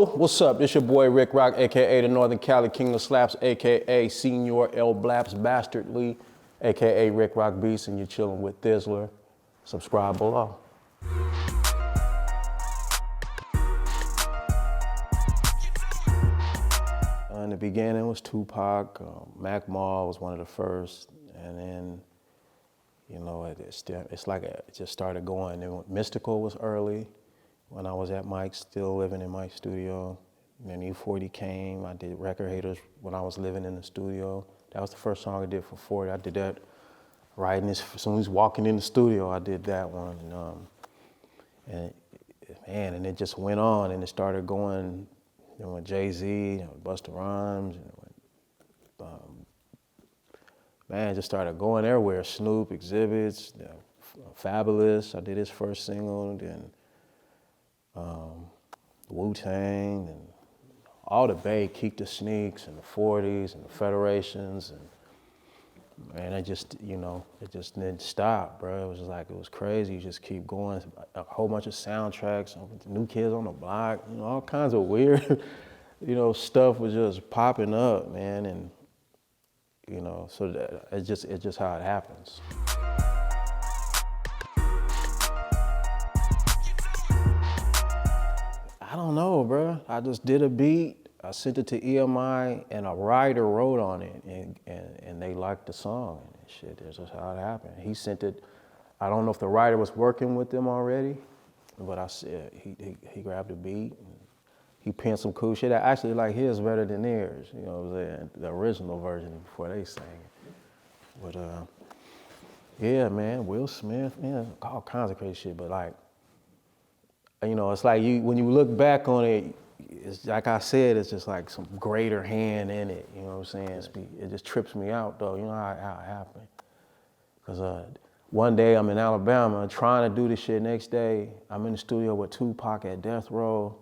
Yo, what's up? It's your boy Rick Rock, aka the Northern Cali King of Slaps, aka Senior L Blaps Bastardly, aka Rick Rock Beats, and you're chilling with Thizzler. Subscribe below. In the beginning, it was Tupac. Mac Mall was one of the first, and then, you know, it's like it just started going. And Mystical was early when I was at Mike's, still living in Mike's studio. And then E-40 came. I did Record Haters when I was living in the studio. That was the first song I did for 40. I did that right as soon as walking in the studio. I did that one, and it just went on, and it started going. You know, with Jay-Z, you know, Busta Rhymes, man, it just started going everywhere. Snoop, XZIBIT'S, Fabulous. I did his first single, then Wu-Tang, and all the Bay, Keep the Sneaks, and the 40s, and the Federations, and man, it just, you know, it just didn't stop, bro. It was just like, it was crazy. You just keep going. A whole bunch of soundtracks, New Kids on the Block, you know, all kinds of weird, you know, stuff was just popping up, man. And, you know, so it's just how it happens. I don't know, bro. I just did a beat. I sent it to EMI, and a writer wrote on it, and they liked the song and shit. That's just how it happened. He sent it. I don't know if the writer was working with them already, but I said he grabbed the beat and he penned some cool shit. I actually like his better than theirs. You know what I'm saying? The original version before they sang it. But yeah, man, Will Smith, man, all kinds of crazy shit. But like, you know, it's like when you look back on it. It's like I said, it's just like some greater hand in it, you know what I'm saying? It just trips me out though, you know how it happened. Because one day I'm in Alabama trying to do this shit, next day I'm in the studio with Tupac at Death Row,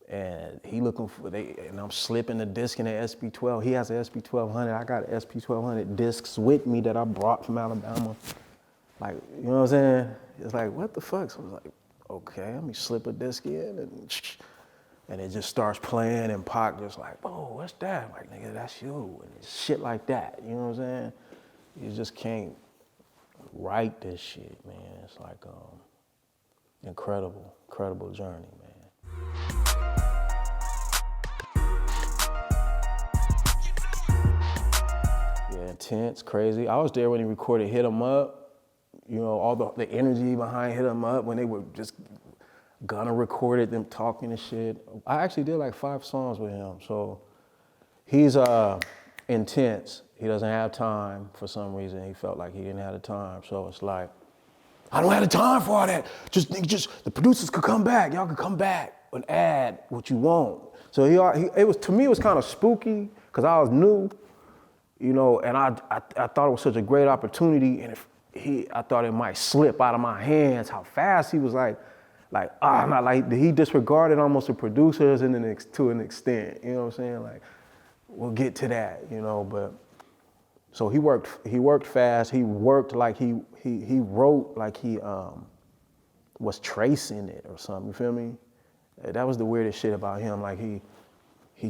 and he looking for, and I'm slipping the disc in the SP12. He has an SP1200, I got an SP1200 discs with me that I brought from Alabama. Like, you know what I'm saying? It's like, what the fuck? So I was like, okay, let me slip a disc in, and it just starts playing, and Pac just like, oh, what's that? I'm like, nigga, that's you. And it's shit like that, you know what I'm saying? You just can't write this shit, man. It's like incredible journey, man. Yeah, intense, crazy. I was there when he recorded Hit 'Em Up. You know, all the energy behind Hit 'Em Up when they were just Gunna recorded them talking and shit. I actually did like 5 songs with him. So he's intense. He doesn't have time for some reason. He felt like he didn't have the time. So it's like, I don't have the time for all that. Just the producers could come back. Y'all could come back and add what you want. So to me, it was kind of spooky because I was new, you know, and I thought it was such a great opportunity. And I thought it might slip out of my hands, how fast he was he disregarded almost the producers to an extent, you know what I'm saying? Like, we'll get to that, you know, but, so he worked fast. He worked like he wrote like he was tracing it or something, you feel me? That was the weirdest shit about him. Like he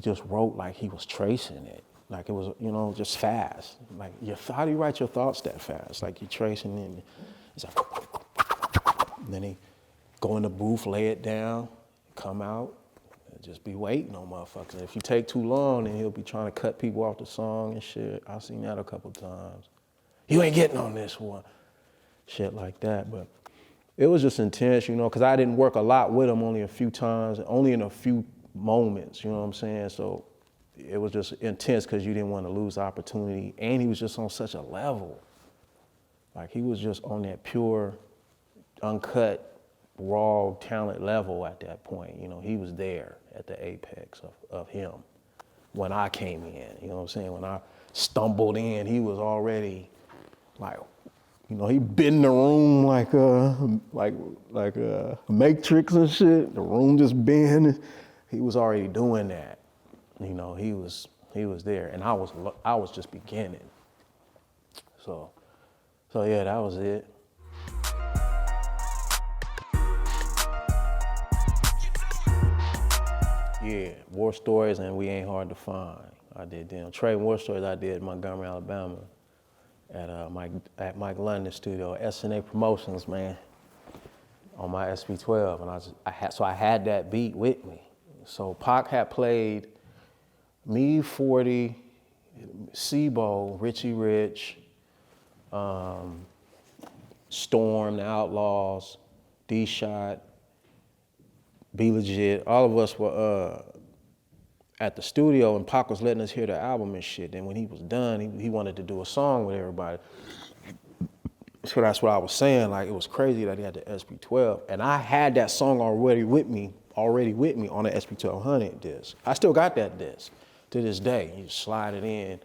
just wrote like he was tracing it. Like it was, you know, just fast. Like, how do you write your thoughts that fast? Like you're tracing it, it's like, and then he go in the booth, lay it down, come out, and just be waiting on motherfuckers. If you take too long, then he'll be trying to cut people off the song and shit. I've seen that a couple times. You ain't getting on this one. Shit like that, but it was just intense, you know, because I didn't work a lot with him, only a few times, only in a few moments, you know what I'm saying? So it was just intense because you didn't want to lose the opportunity, and he was just on such a level. Like he was just on that pure, uncut, raw talent level at that point. You know, he was there at the apex of him when I came in, you know what I'm saying? When I stumbled in, he was already like, you know, he been in the room like a Matrix and shit. The room just been. He was already doing that. You know, he was there, and I was just beginning. So yeah, that was it. Yeah, War Stories and We Ain't Hard to Find. I did them. Trade War Stories I did in Montgomery, Alabama at Mike London's studio, SNA Promotions, man, on my SP12. And I had that beat with me. So Pac had played me, 40, Sibo, Richie Rich, Storm, The Outlaws, D-Shot, Be Legit. All of us were at the studio, and Pac was letting us hear the album and shit. And when he was done, he wanted to do a song with everybody. So that's what I was saying. Like, it was crazy that he had the SP12, and I had that song already with me on the SP1200 disc. I still got that disc to this day. You slide it in,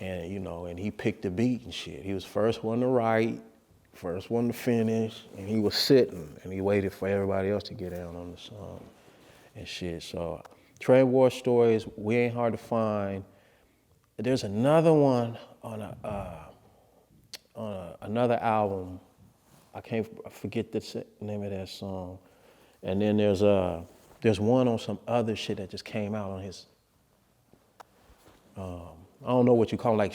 and and he picked the beat and shit. He was first one to write, first one to finish, and he was sitting, and he waited for everybody else to get down on the song and shit. So, Trade War Stories, We Ain't Hard to Find. There's another one on another album. I forget the name of that song. And then there's one on some other shit that just came out on his, I don't know what you call it, like,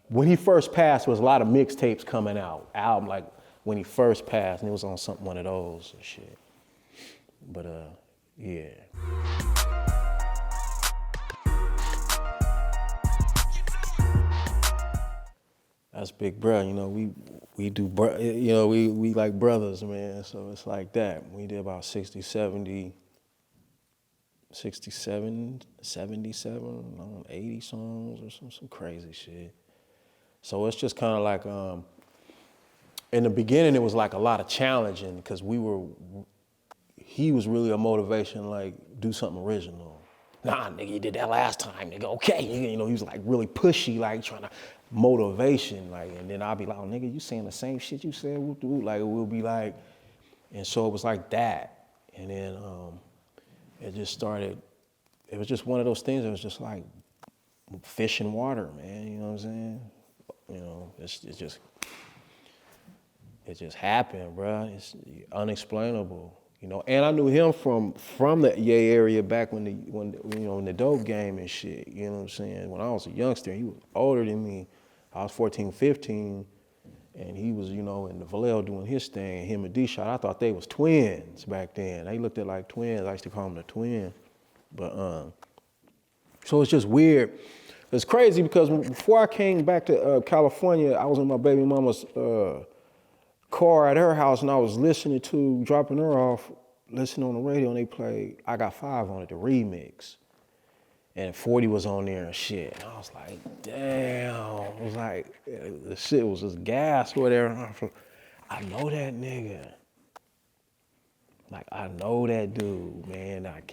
when he first passed, there was a lot of mixtapes coming out, album, like when he first passed, and it was on one of those and shit. But yeah. That's big bro, we do, we like brothers, man, so it's like that. We did about 77, 80 songs or some crazy shit. So it's just kind of like, in the beginning it was like a lot of challenging because he was really a motivation, like, do something original. Nah, nigga, you did that last time, nigga, okay. He was like really pushy, like trying to motivation, like, and then I'll be like, oh, nigga, you saying the same shit you said, like, it will be like, and so it was like that. And then it just started, it was just one of those things that was just like fish in water, man, you know what I'm saying? It just happened, bro. It's unexplainable, And I knew him from the Yay area back when in the dope game and shit, you know what I'm saying? When I was a youngster, he was older than me. I was 14, 15, and he was, in the Vallejo doing his thing, him and D-Shot. I thought they was twins back then. They looked at like twins. I used to call them the twin. But, so it's just weird. It's crazy because before I came back to California, I was in my baby mama's car at her house, and I was dropping her off, listening on the radio, and they played I Got 5 on it, the remix. And 40 was on there and shit. And I was like, damn. It was like, the shit was just gas or whatever. And I know that nigga. Like, I know that dude, man. Like,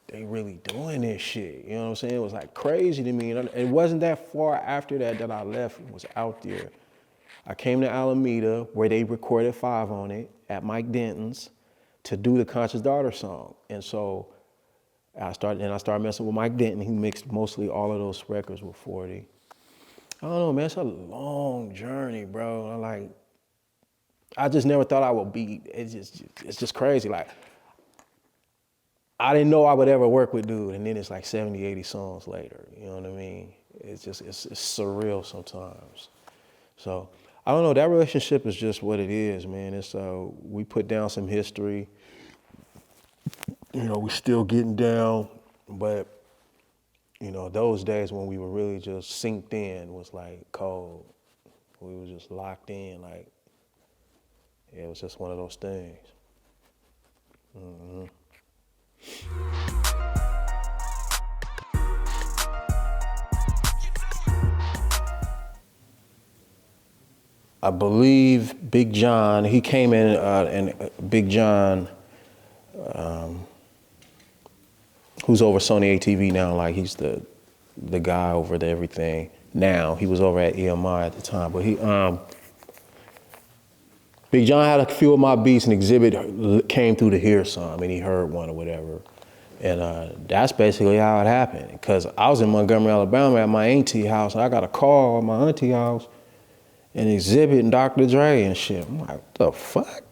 they really doing this shit. You know what I'm saying? It was like crazy to me. And it wasn't that far after that I left and was out there. I came to Alameda where they recorded 5 on it at Mike Denton's to do the Conscious Daughter song. And so I started messing with Mike Denton. He mixed mostly all of those records with 40. I don't know, man, it's a long journey, bro. I just never thought I would be, it's just crazy. Like, I didn't know I would ever work with dude, and then it's like 70, 80 songs later, you know what I mean? It's surreal sometimes. So, I don't know, that relationship is just what it is, man. It's, we put down some history. We still getting down, but, those days when we were really just synced in was like cold. We were just locked in, like, yeah, it was just one of those things. Mm-hmm. I believe Big John, he came in and Big John, who's over Sony ATV now, like he's the guy over everything now. He was over at EMI at the time, but Big John had a few of my beats, and Exhibit came through to hear some, and he heard one or whatever. And that's basically how it happened. Because I was in Montgomery, Alabama at my auntie house, and I got a call at my auntie house, and Exhibit and Dr. Dre and shit. I'm like, what the fuck?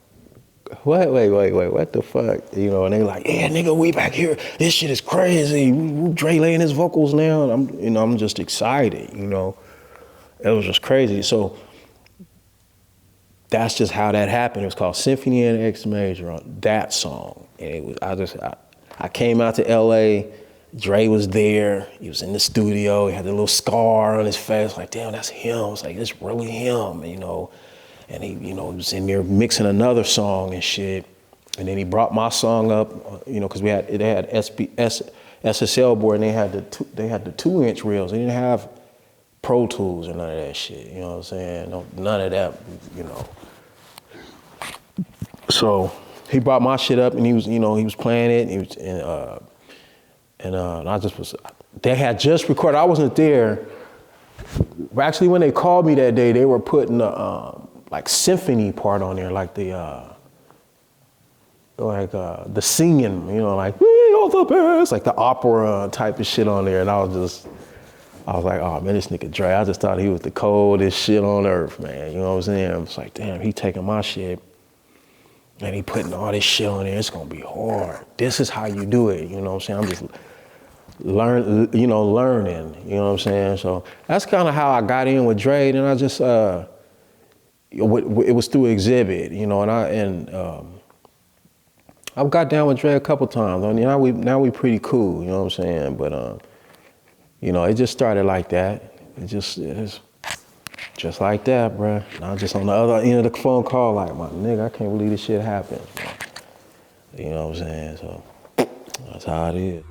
what the fuck? You know, and they like, yeah, nigga, we back here. This shit is crazy. Dre laying his vocals now. And I'm just excited, you know. It was just crazy. So that's just how that happened. It was called Symphony in X Major on that song. And it was, I came out to LA, Dre was there, he was in the studio, he had the little scar on his face, like, damn, that's him. It's like, it's really him, you know. And he, you know, he was in there mixing another song and shit. And then he brought my song up, you know, because they had SSL board, and they had the 2-inch reels. They didn't have Pro Tools or none of that shit. You know what I'm saying? No, none of that, you know. So he brought my shit up, and he was, you know, he was playing it. And I just was. They had just recorded. I wasn't there. Actually, when they called me that day, they were putting the like symphony part on there, like the singing, you know, like we are the best, like the opera type of shit on there. And I was like, oh man, this nigga Dre, I just thought he was the coldest shit on earth, man. You know what I'm saying? I was like, damn, he taking my shit and he putting all this shit on there. It's gonna be hard. This is how you do it. You know what I'm saying? I'm just learning, you know what I'm saying? So that's kind of how I got in with Dre. And I just, it was through Exhibit, you know, and I've got down with Dre a couple times. I mean, now we pretty cool, you know what I'm saying? But, you know, it just started like that. It's just like that, bruh. And I'm just on the other end of the phone call like, my nigga, I can't believe this shit happened. You know what I'm saying? So that's how it is.